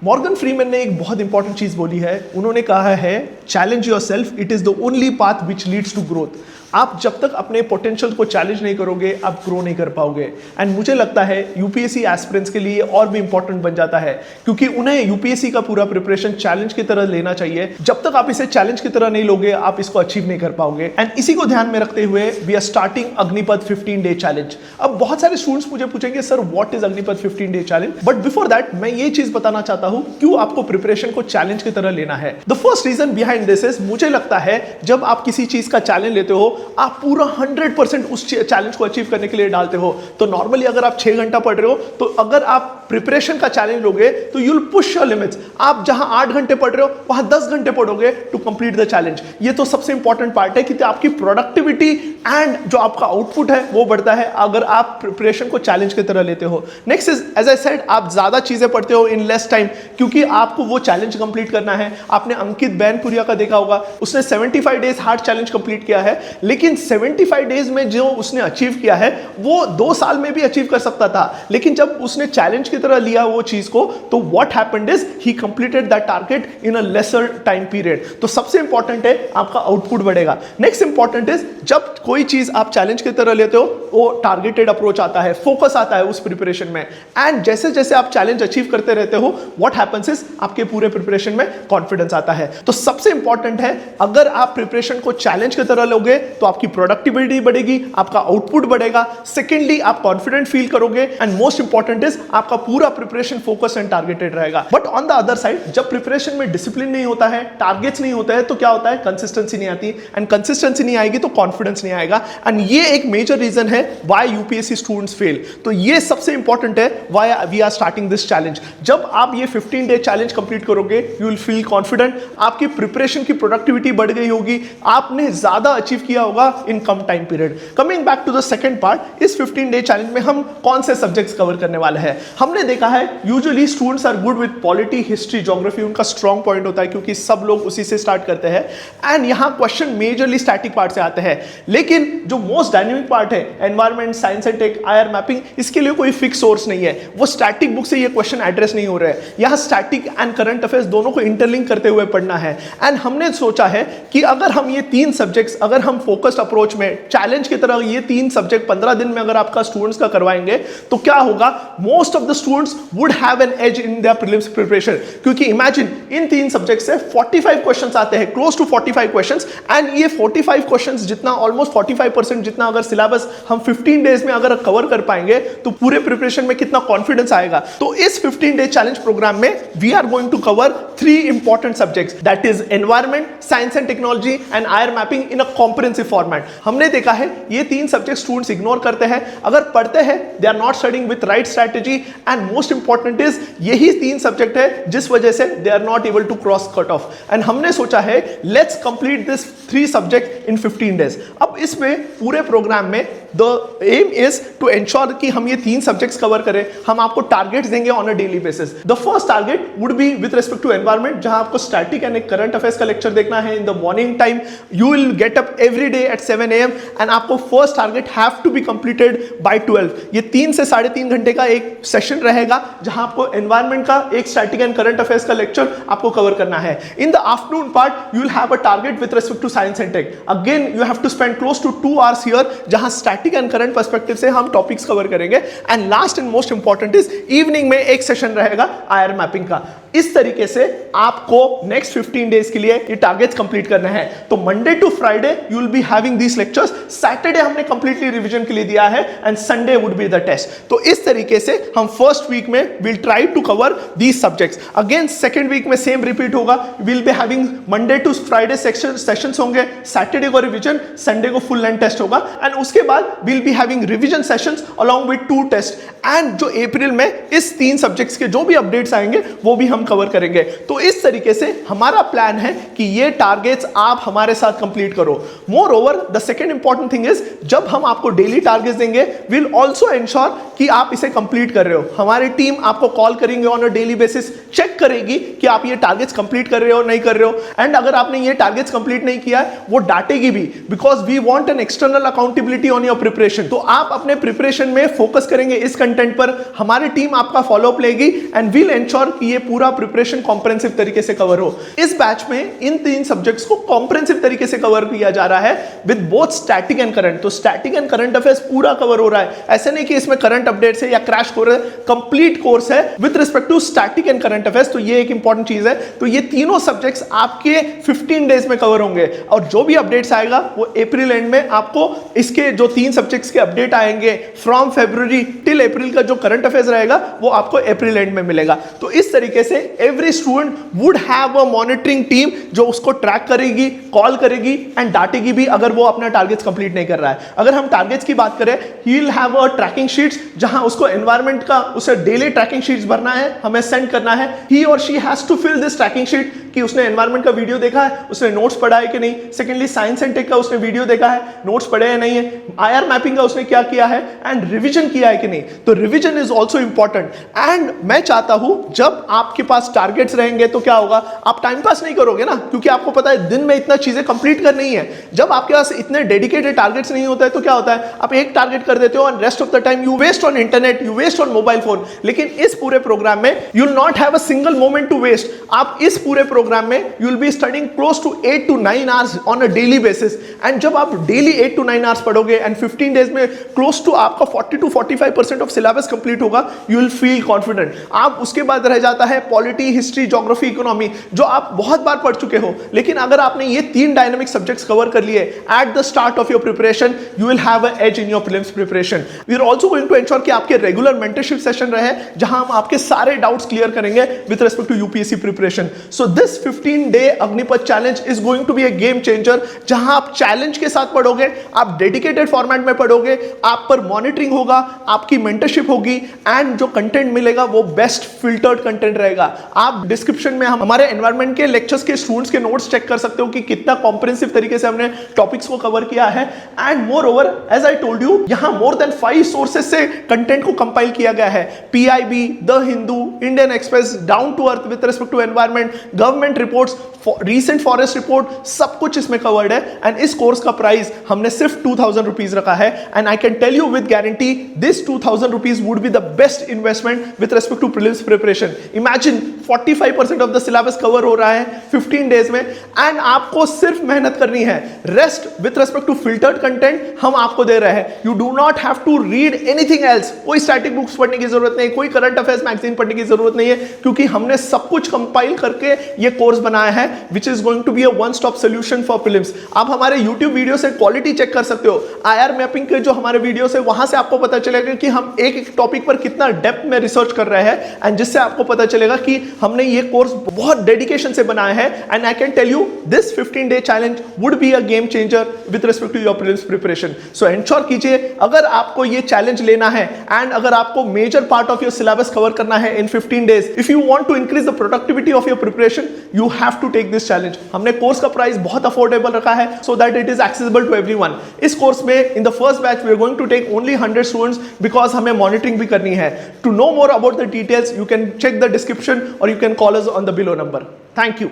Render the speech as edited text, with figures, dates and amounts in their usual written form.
Morgan Freeman ने एक बहुत इंपॉर्टेंट चीज बोली है। उन्होंने कहा है challenge yourself, it is the only path which leads to growth. आप जब तक अपने पोटेंशियल को चैलेंज नहीं करोगे आप ग्रो नहीं कर पाओगे। एंड मुझे लगता है यूपीएससी एस्पिरेंट्स के लिए और भी इंपॉर्टेंट बन जाता है, क्योंकि उन्हें यूपीएससी का पूरा प्रिपरेशन चैलेंज की तरह लेना चाहिए। जब तक आप इसे चैलेंज की तरह नहीं लोगे आप इसको अचीव नहीं कर पाओगे। एंड इसी को ध्यान में रखते हुए we are starting Agnipath 15-day challenge. अब बहुत सारे स्टूडेंट्स मुझे पूछेंगे sir what is Agnipath 15-day challenge, but before that मैं ये चीज बताना चाहता हूं क्यों आपको प्रिपरेशन को चैलेंज की तरह लेना है। The first reason behind this is, मुझे लगता है जब आप किसी चीज का चैलेंज लेते हो आप पूरा 100% उस चैलेंज को अचीव करने के लिए डालते हो। तो नॉर्मली अगर आप 6 घंटा पढ़ रहे हो तो अगर आप प्रिपरेशन का चैलेंज लोगे तो you will push your limits. आप जहां 8 घंटे पढ़ रहे हो वहां 10 घंटे पढ़ोगे टू कंप्लीट द चैलेंज। ये तो सबसे इंपॉर्टेंट पार्ट है कि आपकी प्रोडक्टिविटी एंड जो आपका आउटपुट है वो बढ़ता है अगर आप प्रिपरेशन को चैलेंज की तरह लेते हो। Next is as I said, आप ज्यादा चीजें पढ़ते हो इन लेस टाइम, क्योंकि आपको वो चैलेंज कंप्लीट करना है। आपने अंकित बैनपुरिया का देखा होगा, उसने 75 डेज हार्ड चैलेंज कंप्लीट किया है, लेकिन 75 डेज में जो उसने अचीव किया है वो 2 साल में भी अचीव कर सकता था। लेकिन जब उसने चैलेंज की तरह लिया वो चीज को, तो what happened is he completed that target in a lesser time period. तो सबसे इंपॉर्टेंट है आपका आउटपुट बढ़ेगा। नेक्स्ट इंपॉर्टेंट इज, जब कोई चीज आप चैलेंज की तरह लेते हो वो टारगेटेड अप्रोच आता है, फोकस आता है उस प्रिपरेशन में। एंड जैसे जैसे आप चैलेंज अचीव करते रहते हो व्हाट हैपेंस इज आपके पूरे प्रिपरेशन में कॉन्फिडेंस आता है। तो सबसे इंपॉर्टेंट है अगर आप प्रिपरेशन को चैलेंज की तरह लोगे तो आपकी प्रोडक्टिविटी बढ़ेगी, आपका आउटपुट बढ़ेगा। सेकेंडली आप कॉन्फिडेंट फील करोगे एंड मोस्ट इंपॉर्टेंट इज आपका पूरा प्रिपरेशन फोकस एंड टारगेटेड रहेगा। But on the other side जब प्रिपरेशन में डिसिप्लिन नहीं होता है, टारगेट्स नहीं होता है, तो क्या होता है कंसिस्टेंसी नहीं आती, एंड कंसिस्टेंसी नहीं आएगी तो कॉन्फिडेंस नहीं आएगा। एंड ये एक मेजर रीजन है व्हाई यूपीएससी स्टूडेंट्स फेल। तो ये सबसे इंपॉर्टेंट है why we are starting this challenge. जब आप ये 15-day चैलेंज कंप्लीट करोगे यू विल फील कॉन्फिडेंट, आपकी प्रिपरेशन की प्रोडक्टिविटी बढ़ गई होगी, आपने ज्यादा अचीव किया होगा इन कम time period. Coming back to the second part, इस 15-day चैलेंज में हम कौन से सब्जेक्ट्स कवर करने वाले हैं। हमने देखा है usually students are good with polity, history, geography, उनका स्ट्रॉन्ग पॉइंट होता है क्योंकि सब लोग उसी से स्टार्ट करते हैं। एंड यहां क्वेश्चन मेजरली स्टैटिक पार्ट से आते हैं, लेकिन जो मोस्ट डायनेमिक पार्ट है environment, science and tech, IR mapping, इसके लिए कोई फिक्स सोर्स नहीं है। वो स्टैटिक बुक से ये क्वेश्चन एड्रेस नहीं हो रहे हैं। यहां स्टैटिक एंड करंट अफेयर्स दोनों को इंटरलिंक करते हुए पढ़ना है। एंड हमने सोचा है कि अगर हम ये 3 सब्जेक्ट्स अगर हम फोकस्ड अप्रोच में चैलेंज की तरह ये 3 सब्जेक्ट 15 दिन में अगर आपका स्टूडेंट्स का करवाएंगे तो क्या होगा, most of the students would have an edge in their prelims preparation. क्योंकि इमेजिन इन 3 सब्जेक्ट से 45 क्वेश्चंस आते हैं, क्लोज टू 45 क्वेश्चंस। एंड ये 45 क्वेश्चंस जितना ऑलमोस्ट 45% जितना अगर सिलेबस हम 15 डेज में अगर कवर कर पाएंगे तो पूरे प्रिपरेशन में कितना कॉन्फिडेंस आएगा। तो इस 15-day चैलेंज प्रोग्राम में we are going to cover 3 important subjects, that is environment, science and technology and IR mapping in a comprehensive format. हमने देखा है ये 3 सब्जेक्ट स्टूडेंट्स इग्नोर करते हैं, अगर पढ़ते हैं they are not studying with right strategy. And most important is यही 3 सब्जेक्ट है जिस वजह से they are not able to cross cut off. And हमने सोचा है let's complete this 3 subject in 15 days. अब इसमें पूरे प्रोग्राम में the aim is to ensure कि हम ये 3 सब्जेक्ट्स कवर करें। हम आपको टारगेट्स देंगे on a daily basis. The first target would be with respect to environment, जहां आपको स्टैटिक एंड करंट अफेयर्स का लेक्चर देखना है in the morning time. You will get up every day at 7 AM and आपको first target have to be completed by 12। ये 3 से 3.5 घंटे का एक सेशन रहेगा जहां आपको एनवायरमेंट का एक स्टैटिक एंड करंट अफेयर्स का लेक्चर आपको कवर करना है। In the afternoon part you will have a target with respect to science and tech. Again you have to spend close to 2 hours here, जहां static and current perspective से हम topics cover करेंगे। And last and most important is evening में एक session रहेगा IR mapping का। इस तरीके से आपको नेक्स्ट 15 डेज के लिए ये टारगेट्स कंप्लीट करना है। तो Monday to Friday you will be having these lectures, Saturday हमने कंप्लीटली रिवीजन के लिए दिया है and Sunday would be the test. तो इस तरीके से हम फर्स्ट वीक में will try to cover these subjects. Again second week में सेम रिपीट होगा, will be having Monday to Friday sessions होंगे, सैटरडे को रिवीजन, संडे को फुल लेंथ टेस्ट होगा। एंड उसके बाद will be having revision sessions along with 2 test. And जो April में इस 3 सब्जेक्ट्स के जो भी अपडेट्स आएंगे वो भी हम कवर करेंगे। तो इस तरीके से हमारा प्लान है कि ये टारगेट्स आप हमारे साथ कंप्लीट करो। More over the second important thing is, जब हम आपको डेली टारगेट्स देंगे विल ऑल्सो इंश्योर कि आप इसे कंप्लीट कर रहे हो। हमारी टीम आपको कॉल करेंगे on a daily basis, check करेगी कि आप ये टारगेट्स कंप्लीट कर रहे हो नहीं कर रहे हो, एंड अगर आपने ये टारगेट्स कंप्लीट नहीं किया है वो डांटेगी भी, because we want an external accountability on your preparation. तो आप अपने प्रिपरेशन में फोकस करेंगे इस कंटेंट पर, हमारी टीम आपका फॉलोअप लेगी एंड विल एंश्योर कि ये पूरा प्रिपरेशन कॉम्प्रिहेंसिव तरीके से कवर हो। इस बैच में इन 3 सब्जेक्ट्स को कॉम्प्रिहेंसिव तरीके से कवर किया जा रहा है with both static and current. तो स्टैटिक एंड करंट अफेयर्स पूरा कवर हो रहा है, ऐसे नहीं कि इसमें करंट अपडेट्स है या क्रैश कोर्स है, कंप्लीट कोर्स है with respect to static and current affairs. तो ये एक इंपॉर्टेंट चीज है। तो ये तीनों सब्जेक्ट्स आपके 15 डेज में कवर होंगे, और जो भी अपडेट्स आएगा वो अप्रैल एंड में आपको इसके जो 3 सब्जेक्ट्स के अपडेट आएंगे फ्रॉम फरवरी टिल अप्रैल का जो करंट अफेयर्स रहेगा वो आपको अप्रैल एंड में मिलेगा। तो इस तरीके से every student would have a monitoring team जो उसको ट्रैक करेगी, कॉल करेगी एंड डांटेगी भी अगर वो अपना टारगेट्स कंप्लीट नहीं कर रहा है। अगर हम टारगेट्स की बात करें, he will have a tracking sheets जहां उसको एनवायरनमेंट का उसे डेली ट्रैकिंग शीट्स भरना है, हमें सेंड करना है। ही और she has to fill this tracking sheet कि उसने एनवायरनमेंट का वीडियो देखा है, उसने नोट्स पढ़ा है कि नहीं। सेकेंडली साइंस एंड टेक का उसने वीडियो देखा है, नोट्स पढ़े हैं नहीं है। आईआर मैपिंग का उसने क्या किया है एंड रिवीजन किया है कि नहीं। तो revision is also important. And मैं चाहता हूं जब आपके पास टारगेट्स रहेंगे तो क्या होगा, आप टाइम पास नहीं करोगे ना, क्योंकि आपको पता है दिन में इतना चीजें कंप्लीट करनी है। जब आपके पास इतने डेडिकेटेड टारगेट्स नहीं होता है तो क्या होता है, आप एक टारगेट कर देते हो and rest of the time you waste on internet, you waste on mobile phone. लेकिन इस पूरे प्रोग्राम में you will not have a single moment to waste. आप इस पूरे प्रोग्राम में you will be studying close to 8 to 9 hours on a daily basis. And जब आप डेली 8 to 9 आवर्स पढ़ोगे एंड 15 डेज में क्लोज टू आपका 40 to 45% ऑफ सिलेबस कंप्लीट होगा, यू विल फील कॉन्फिडेंट। आप उसके बाद रह जाता है पॉलिटी, हिस्ट्री, ज्योग्राफी, इकोनॉमी, जो आप बहुत बार पढ़ चुके हो। लेकिन अगर आपने ये 3 डायनामिक सब्जेक्ट्स कवर कर लिए at the start of your preparation, you will have a edge in your prelims preparation. We are also going to ensure कि आपके रेगुलर मेंटरशिप सेशन रहे जहां हम आपके सारे डाउट्स क्लियर करेंगे with respect to UPSC preparation. So this 15 day Agnipath challenge is going to be a game changer, जहां आप चैलेंज के साथ पढ़ोगे, आप डेडिकेटेड फॉर्मेट में पढ़ोगे, आप पर मॉनिटरिंग होगा, आपकी मेंटरशिप होगी एंड जो कंटेंट मिलेगा वो बेस्ट फिल्टर्ड कंटेंट रहेगा। आप डिस्क्रिप्शन में हमारे एनवायरनमेंट के लेक्चर्स के स्टूडेंट्स के नोट्स चेक कर सकते हो कि कितना कॉम्प्रिहेंसिव तरीके से हमने टॉपिक्स को कवर किया है। And moreover as I told you, यहां मोर देन 5 सोर्सेज से कंटेंट को कंपाइल किया गया है। PIB, the Hindu, Indian Express, down to earth with respect to environment, government reports, recent forest report, सब कुछ इसमें कवर्ड है। एंड इस कोर्स का प्राइस हमने सिर्फ 2000 रुपीज रखा है। And I can tell you with guarantee this 2000 rupees would be the best investment with respect to prelims preparation. Imagine 45% of the syllabus cover हो रहा है 15 डेज में, एंड आपको सिर्फ मेहनत करनी है। Rest with respect to filtered content हम आपको दे रहे हैं। You do not have to read anything else. कोई स्टैटिक बुक्स पढ़ने की जरूरत नहीं, कोई करंट अफेयर्स मैगजीन पढ़ने की जरूरत नहीं है, क्योंकि हमने सब कुछ कंपाइल करके ये कोर्स बनाया है which is going to be a one stop solution for prelims। आप हमारे YouTube वीडियो से क्वालिटी चेक कर सकते हो। आईआर मैपिंग के जो हमारे वीडियोस है वहां से आपको पता चलेगा कि हम एक एक टॉपिक पर कितना डेप्थ में रिसर्च कर रहे हैं, एंड जिससे आपको पता चलेगा कि हमने ये कोर्स बहुत डेडिकेशन से बनाया है। And I can tell you this 15 day challenge would be a game changer with respect to your prelims preparation. So ensure कीजिए अगर आपको ये चैलेंज लेना है एंड अगर आपको major part of your syllabus cover करना है in 15 days, if you want to increase the productivity of your preparation, you have to take this challenge. हमने कोर्स का प्राइस बहुत अफोर्डेबल रखा है so that it is accessible to everyone. इस course में in the first batch we are going to take only 100 students because हमें monitoring भी करनी है। To know more about the details you can check the description और you can call us on the below number. Thank you.